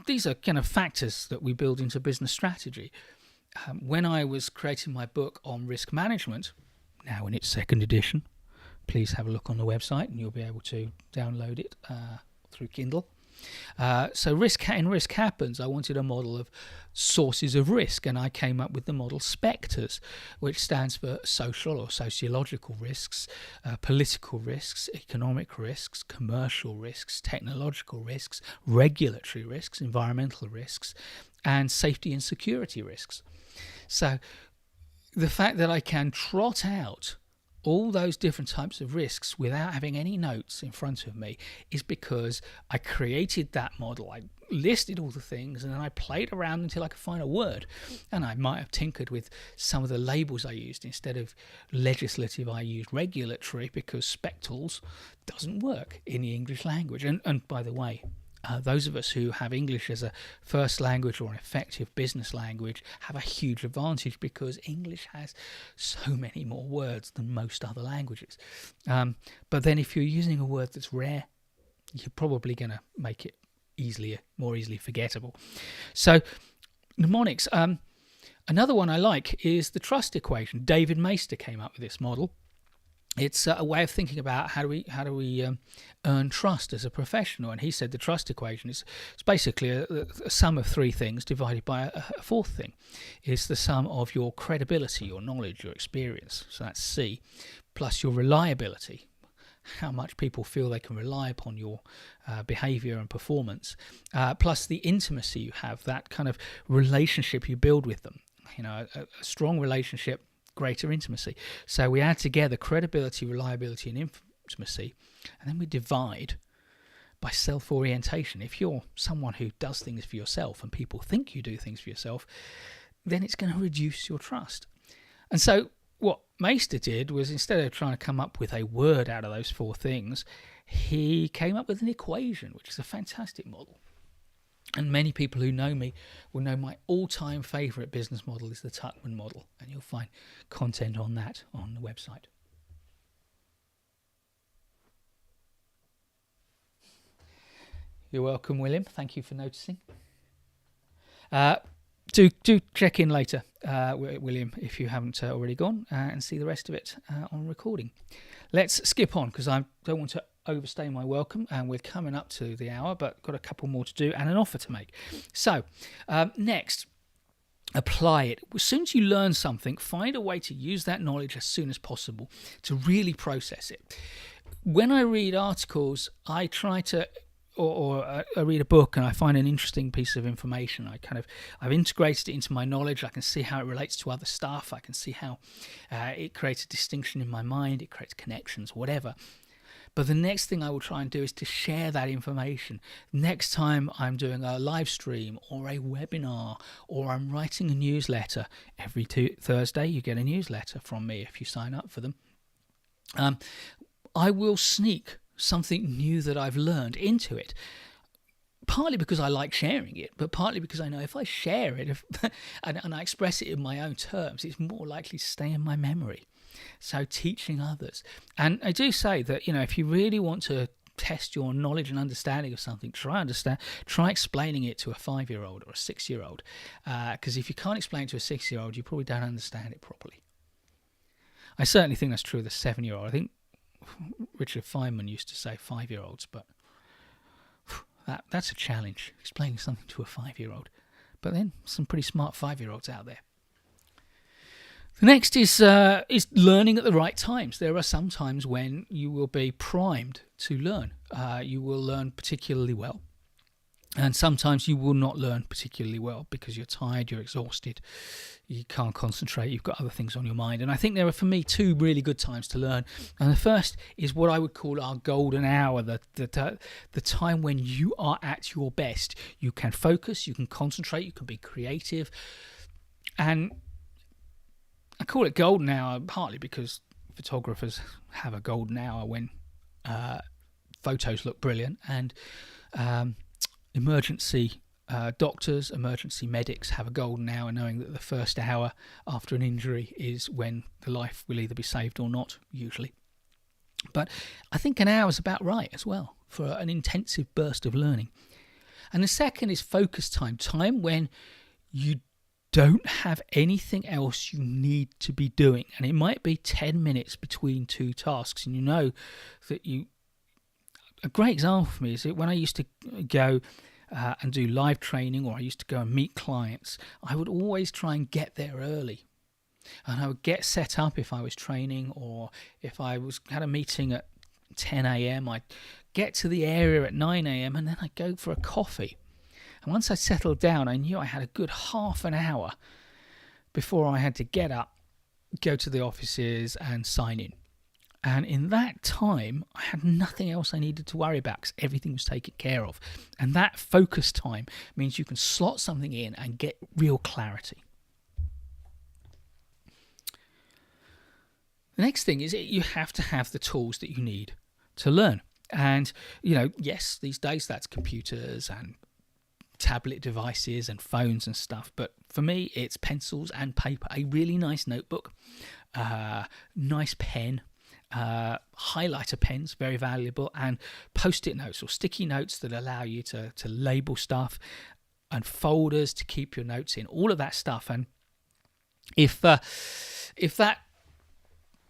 These are kind of factors that we build into business strategy. When I was creating my book on risk management, now in its second edition, please have a look on the website and you'll be able to download it through Kindle. So risk happens, I wanted a model of sources of risk, and I came up with the model SPECTRs, which stands for social or sociological risks, political risks, economic risks, commercial risks, technological risks, regulatory risks, environmental risks, and safety and security risks. So the fact that I can trot out all those different types of risks without having any notes in front of me is because I created that model. I listed all the things and then I played around until I could find a word. And I might have tinkered with some of the labels I used. Instead of legislative, I used regulatory because spectals doesn't work in the English language. And by the way, those of us who have English as a first language or an effective business language have a huge advantage because English has so many more words than most other languages. But then if you're using a word that's rare, you're probably going to make it more easily forgettable. So mnemonics. Another one I like is the trust equation. David Maister came up with this model. It's a way of thinking about how do we earn trust as a professional, and he said the trust equation is basically a sum of three things divided by a fourth thing. It's the sum of your credibility, your knowledge, your experience, so that's C, plus your reliability, how much people feel they can rely upon your behavior and performance, plus the intimacy you have, that kind of relationship you build with them. A strong relationship, greater intimacy. So we add together credibility, reliability and intimacy, and then we divide by self-orientation. If you're someone who does things for yourself and people think you do things for yourself, then it's going to reduce your trust. And so what Maister did was, instead of trying to come up with a word out of those four things, he came up with an equation, which is a fantastic model. And many people who know me will know my all-time favourite business model is the Tuckman model, and you'll find content on that on the website. You're welcome, William. Thank you for noticing. Do check in later, William, if you haven't already gone, and see the rest of it on recording. Let's skip on because I don't want to overstay my welcome, and we're coming up to the hour, but got a couple more to do and an offer to make. So next, apply it. As soon as you learn something, find a way to use that knowledge as soon as possible to really process it. When I read articles, I try to or I read a book and I find an interesting piece of information. I've integrated it into my knowledge. I can see how it relates to other stuff. I can see how it creates a distinction in my mind. It creates connections, whatever. But the next thing I will try and do is to share that information. Next time I'm doing a live stream or a webinar or I'm writing a newsletter, every Thursday you get a newsletter from me if you sign up for them. I will sneak something new that I've learned into it, partly because I like sharing it, but partly because I know if I share it and I express it in my own terms, it's more likely to stay in my memory. So teaching others. And I do say that, if you really want to test your knowledge and understanding of something, try explaining it to a 5-year-old or a 6-year-old, because if you can't explain it to a 6-year-old, you probably don't understand it properly. I certainly think that's true of the 7-year-old. I think Richard Feynman used to say 5-year-olds, but that's a challenge, explaining something to a 5-year-old. But then some pretty smart 5-year-olds out there. The next is learning at the right times. There are some times when you will be primed to learn. You will learn particularly well And sometimes you will not learn particularly well because you're tired, you're exhausted, you can't concentrate, you've got other things on your mind. And I think there are, for me, two really good times to learn. And the first is what I would call our golden hour, the time when you are at your best. You can focus, you can concentrate, you can be creative. And I call it golden hour partly because photographers have a golden hour when photos look brilliant, and emergency doctors, emergency medics have a golden hour, knowing that the first hour after an injury is when the life will either be saved or not, usually. But I think an hour is about right as well for an intensive burst of learning. And the second is focus time, time when you don't have anything else you need to be doing. And it might be 10 minutes between two tasks. And you know that a great example for me is that when I used to go and do live training, or I used to go and meet clients, I would always try and get there early. And I would get set up if I was training, or if I had a meeting at 10 a.m, I'd get to the area at 9 a.m, and then I'd go for a coffee. And once I settled down, I knew I had a good half an hour before I had to get up, go to the offices and sign in. And in that time, I had nothing else I needed to worry about because everything was taken care of. And that focus time means you can slot something in and get real clarity. The next thing is you have to have the tools that you need to learn. And, yes, these days that's computers and tablet devices and phones and stuff, but for me it's pencils and paper, a really nice notebook, nice pen, highlighter pens, very valuable, and post-it notes or sticky notes that allow you to label stuff, and folders to keep your notes in, all of that stuff. And if that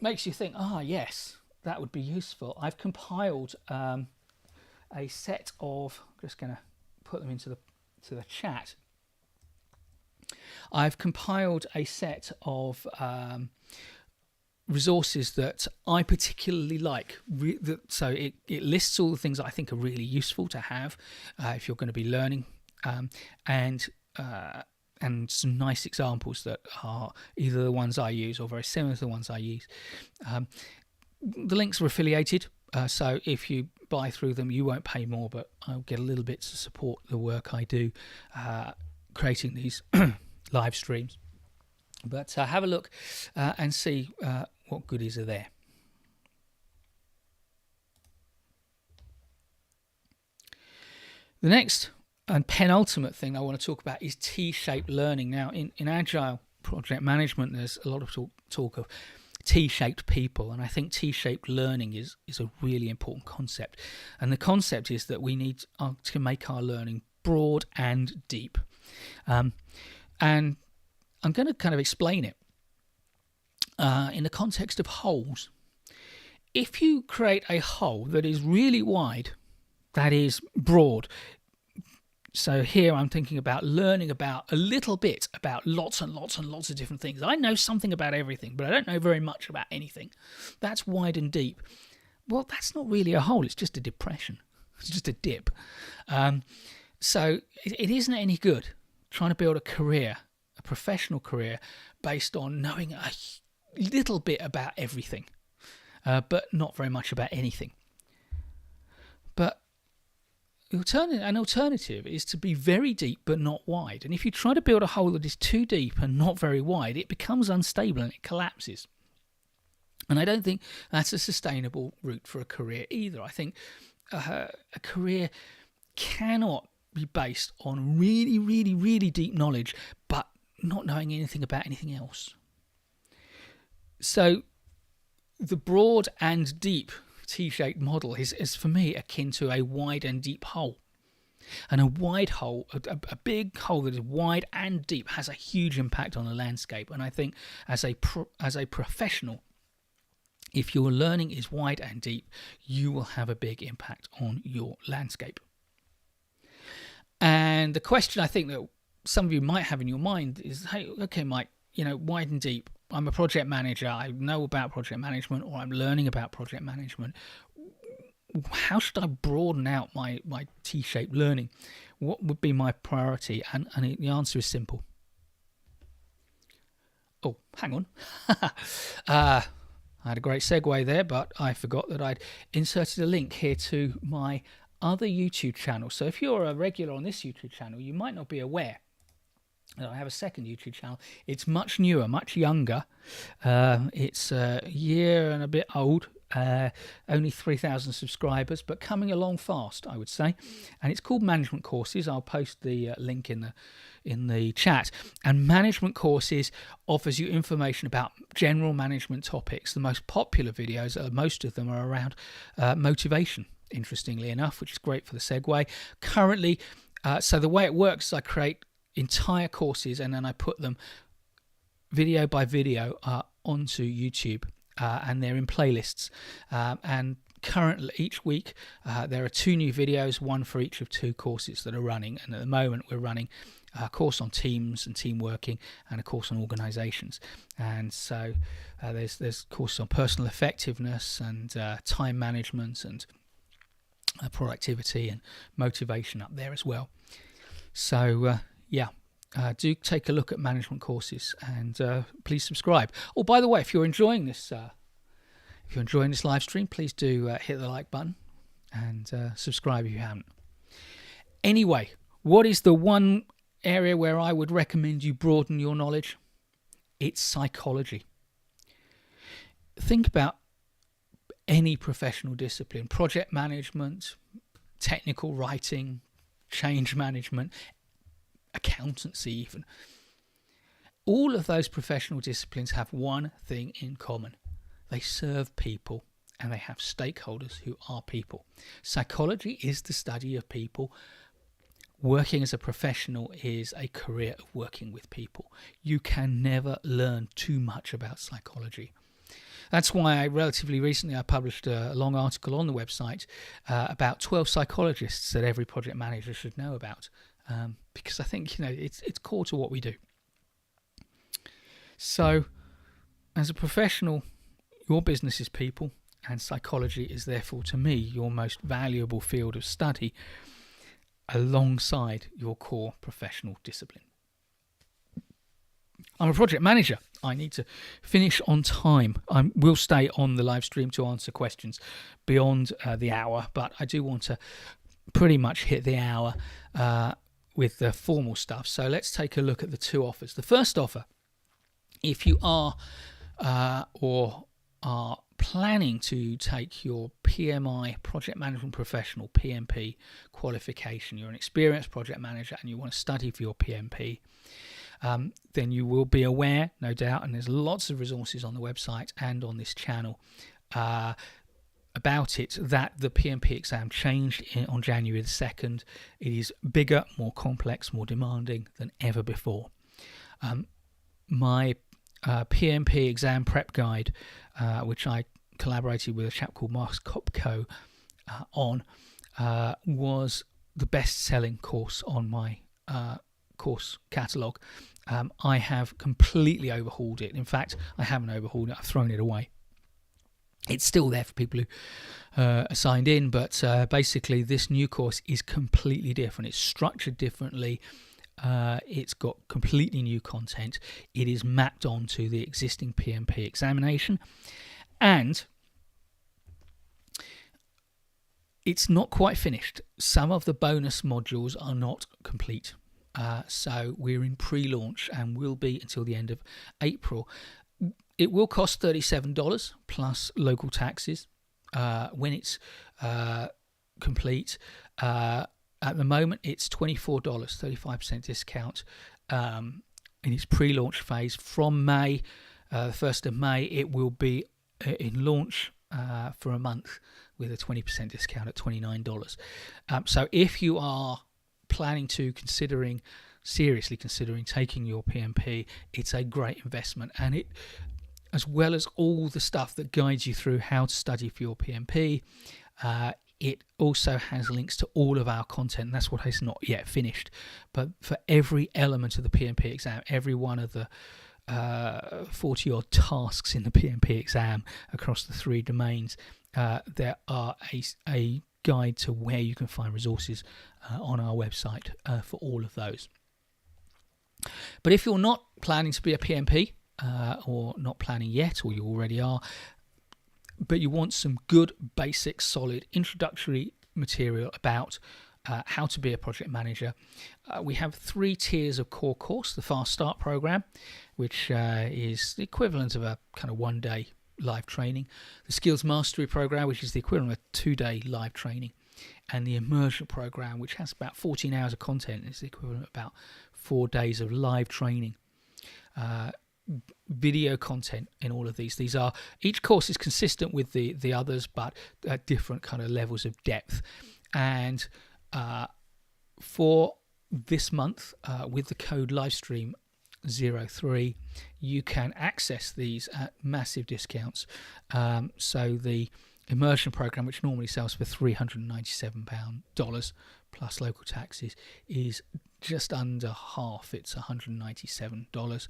makes you think, yes, that would be useful, I've compiled a set of, I'm just going to put them into the chat. I've compiled a set of resources that I particularly like. So it lists all the things that I think are really useful to have if you're going to be learning, and some nice examples that are either the ones I use or very similar to the ones I use. The links are affiliated, so if you buy through them, you won't pay more, but I'll get a little bit to support the work I do creating these live streams. But have a look and see what goodies are there. The next and penultimate thing I want to talk about is T-shaped learning. Now, in Agile project management, there's a lot of talk of T-shaped people, and I think T-shaped learning is a really important concept. And the concept is that we need to make our learning broad and deep. And I'm going to kind of explain it in the context of holes. If you create a hole that is really wide, that is broad, so here I'm thinking about learning about a little bit about lots and lots and lots of different things. I know something about everything, but I don't know very much about anything. That's wide and deep. Well, that's not really a hole. It's just a depression. It's just a dip. So it isn't any good trying to build a career, a professional career, based on knowing a little bit about everything, but not very much about anything. But an alternative is to be very deep but not wide. And if you try to build a hole that is too deep and not very wide, it becomes unstable and it collapses. And I don't think that's a sustainable route for a career either. I think a career cannot be based on really, really, really deep knowledge, but not knowing anything about anything else. So the broad and deep T-shaped model is for me akin to a wide and deep hole. And a wide hole, a big hole that is wide and deep, has a huge impact on the landscape. And I think as a professional, if your learning is wide and deep, you will have a big impact on your landscape. And the question I think that some of you might have in your mind is, hey, okay, Mike, wide and deep. I'm a project manager. I know about project management, or I'm learning about project management. how should I broaden out my T-shaped learning? What would be my priority? And the answer is simple. Oh, hang on. I had a great segue there, but I forgot that I'd inserted a link here to my other YouTube channel. So if you're a regular on this YouTube channel, you might not be aware that I have a second YouTube channel. It's much newer, much younger. It's a year and a bit old. Only 3,000 subscribers, but coming along fast, I would say. And it's called Management Courses. I'll post the link in the chat. And Management Courses offers you information about general management topics. The most popular videos, most of them are around motivation, interestingly enough, which is great for the segue. Currently, so the way it works is I create entire courses and then I put them video by video onto YouTube. And they're in playlists, and currently each week there are 2 new videos, one for each of 2 courses that are running. And at the moment we're running a course on teams and team working and a course on organizations. And so there's courses on personal effectiveness and time management and productivity and motivation up there as well. So do take a look at Management Courses, and please subscribe. Oh, by the way, if you're enjoying this live stream, please do hit the like button and subscribe if you haven't. Anyway, what is the one area where I would recommend you broaden your knowledge? It's psychology. Think about any professional discipline: project management, technical writing, change management, accountancy even. All of those professional disciplines have one thing in common: they serve people and they have stakeholders who are people. Psychology is the study of people. Working as a professional is a career of working with people. You can never learn too much about psychology. That's why relatively recently I published a long article on the website about 12 psychologists that every project manager should know about. Because I think it's core to what we do. So, as a professional, your business is people, and psychology is therefore, to me, your most valuable field of study, alongside your core professional discipline. I'm a project manager. I need to finish on time. I will stay on the live stream to answer questions beyond the hour, but I do want to pretty much hit the hour with the formal stuff. So let's take a look at the 2 offers. The first offer, if you are or are planning to take your PMI, Project Management Professional, PMP qualification, you're an experienced project manager and you want to study for your PMP, then you will be aware, no doubt, and there's lots of resources on the website and on this channel about it, that the PMP exam changed on January the 2nd. It is bigger, more complex, more demanding than ever before. My PMP exam prep guide, which I collaborated with a chap called Mark Kopko on, was the best-selling course on my course catalogue. I have completely overhauled it. In fact, I haven't overhauled it, I've thrown it away. It's still there for people who are signed in, but basically this new course is completely different. It's structured differently. It's got completely new content. It is mapped onto the existing PMP examination, and it's not quite finished. Some of the bonus modules are not complete. So we're in pre-launch and will be until the end of April. It will cost $37 plus local taxes when it's complete. At the moment, it's $24, 35% discount in its pre-launch phase. From May, the 1st of May, it will be in launch for a month with a 20% discount at $29. So if you are planning to seriously considering taking your PMP, it's a great investment, and it, as well as all the stuff that guides you through how to study for your PMP, it also has links to all of our content. And that's what is not yet finished, but for every element of the PMP exam, every one of the 40 odd tasks in the PMP exam across the 3 domains, there are a guide to where you can find resources on our website for all of those. But if you're not planning to be a PMP, or not planning yet, or you already are, but you want some good, basic, solid introductory material about how to be a project manager, we have 3 tiers of core course. The Fast Start program, which is the equivalent of a kind of 1-day live training. The Skills Mastery program, which is the equivalent of a 2-day live training. And the Immersion program, which has about 14 hours of content, is the equivalent of about 4 days of live training. Video content in all of these. Each course is consistent with the others, but at different kind of levels of depth. And for this month, with the code Livestream03, you can access these at massive discounts. So the Immersion program, which normally sells for $397 plus local taxes, is just under half. It's $197.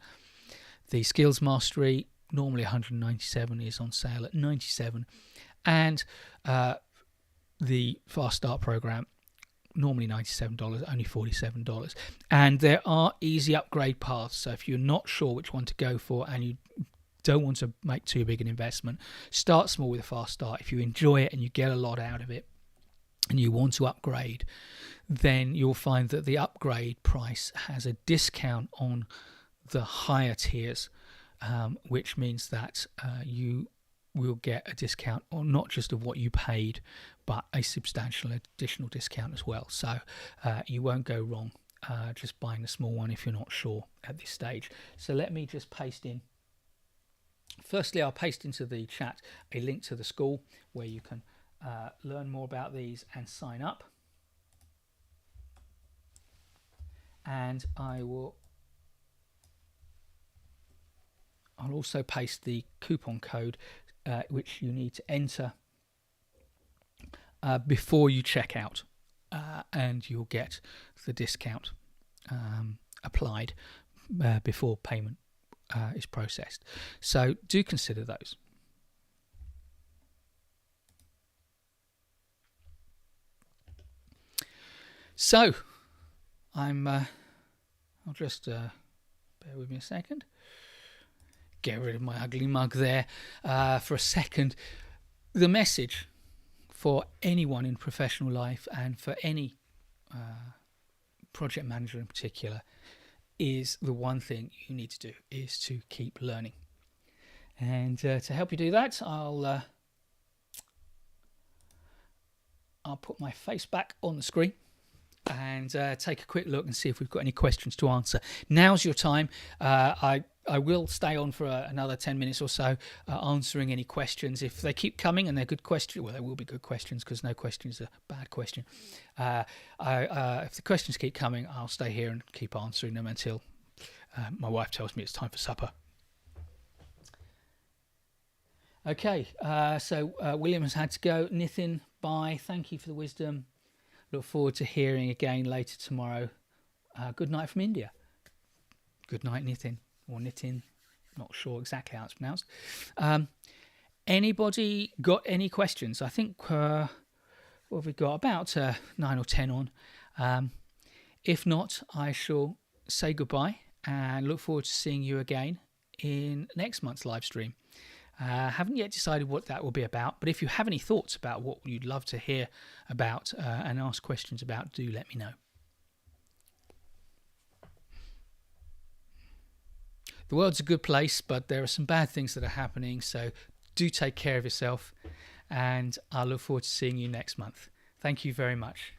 The Skills Mastery, normally $197, is on sale at $97, and the Fast Start program, normally $97, only $47. And there are easy upgrade paths. So if you're not sure which one to go for and you don't want to make too big an investment, start small with a Fast Start. If you enjoy it and you get a lot out of it and you want to upgrade, then you'll find that the upgrade price has a discount on the higher tiers, which means that you will get a discount on not just of what you paid, but a substantial additional discount as well. So you won't go wrong just buying the small one if you're not sure at this stage. So let me just paste in. Firstly, I'll paste into the chat a link to the school where you can learn more about these and sign up. And I'll also paste the coupon code which you need to enter before you check out, and you'll get the discount applied before payment is processed. So do consider those. So I'll just bear with me a second. Get rid of my ugly mug there for a second. The message for anyone in professional life and for any project manager in particular is the one thing you need to do is to keep learning. And to help you do that, I'll put my face back on the screen and take a quick look and see if we've got any questions to answer. Now's your time. I will stay on for another 10 minutes or so answering any questions. If they keep coming and they're good questions, well, they will be good questions because no question is a bad question. If the questions keep coming, I'll stay here and keep answering them until my wife tells me it's time for supper. Okay, so William has had to go. Nitin, bye. Thank you for the wisdom. Look forward to hearing again later tomorrow. Good night from India. Good night, Nitin. Or Nitin, not sure exactly how it's pronounced. Anybody got any questions? I think what have we got? About 9 or 10 on. If not, I shall say goodbye and look forward to seeing you again in next month's live stream. Haven't yet decided what that will be about, but if you have any thoughts about what you'd love to hear about and ask questions about, do let me know. The world's a good place, but there are some bad things that are happening, so do take care of yourself, and I look forward to seeing you next month. Thank you very much.